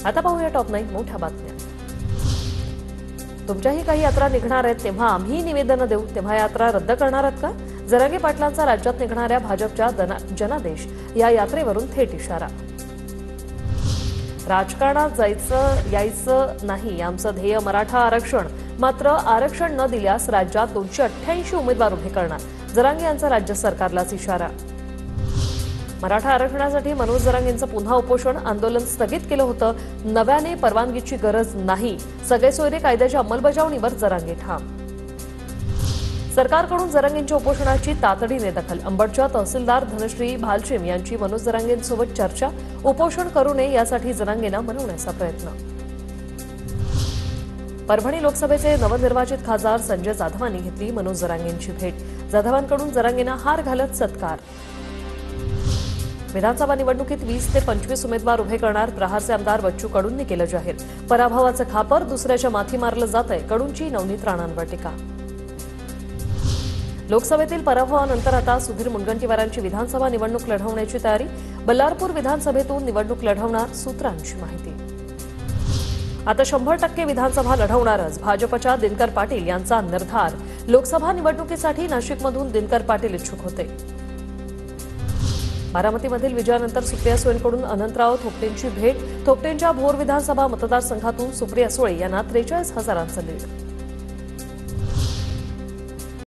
आता पाहूया टॉप 9 मोठ्या बातम्या। तुमच्याही काही यात्रा निघणार आहेत तेव्हा आम्ही निवेदन देऊ, तेव्हा यात्रा रद्द करणार आहात का? जरांगे पाटलांचा राज्यात निघणाऱ्या भाजपच्या जनादेश या यात्रेवरून थेट इशारा। राजकारणात जायचं यायचं नाही, आमचं ध्येय मराठा आरक्षण, मात्र आरक्षण न दिल्यास राज्यात 288 उमेदवार उभे करणार, जरांगे यांचा राज्य सरकारलाच इशारा। मराठा आरक्षणासाठी मनोज जरांगेंचं पुन्हा उपोषण, आंदोलन स्थगित केलं होतं, नव्याने परवानगीची गरज नाही, सगळे सोयरे कायद्याच्या अंमलबजावणीवर जरांगे ठाम। सरकारकडून जरांगेंच्या उपोषणाची तातडीने दखल, अंबडच्या तहसीलदार धनश्री भालचिम यांची मनोज जरांगेंसोबत चर्चा, उपोषण करू नये यासाठी जरांगेंना मनवण्याचा प्रयत्न। परभणी लोकसभेचे नवनिर्वाचित खासदार संजय जाधवांनी घेतली मनोज जरांगेंची भेट, जाधवांकडून जरांगेंना हार घालत सत्कार। विधानसभा निवडणुकीत 20 ते 25 उमेदवार उभे करणार, प्रहारचे आमदार बच्चू कडूंनी केलं जाहीर, पराभवाचं खापर दुसऱ्याच्या माथी मारलं जातंय, कडूंची नवनीत राणांवर टीका। लोकसभेतील पराभवानंतर आता सुधीर मुनगंटीवारांची विधानसभा निवडणूक लढवण्याची तयारी, बल्लारपूर विधानसभेतून निवडणूक लढवणार, सूत्रांची माहिती। आता 100% विधानसभा लढवणारच, भाजपच्या दिनकर पाटील यांचा निर्धार, लोकसभा निवडणुकीसाठी नाशिकमधून दिनकर पाटील इच्छुक होते। बारामतीमधील विजयानंतर सुप्रिया सुळेंकडून अनंतराव थोपटेंची भेट, थोपटेंच्या भोर विधानसभा मतदारसंघातून सुप्रिया सुळे यांना 43,000चं लीड।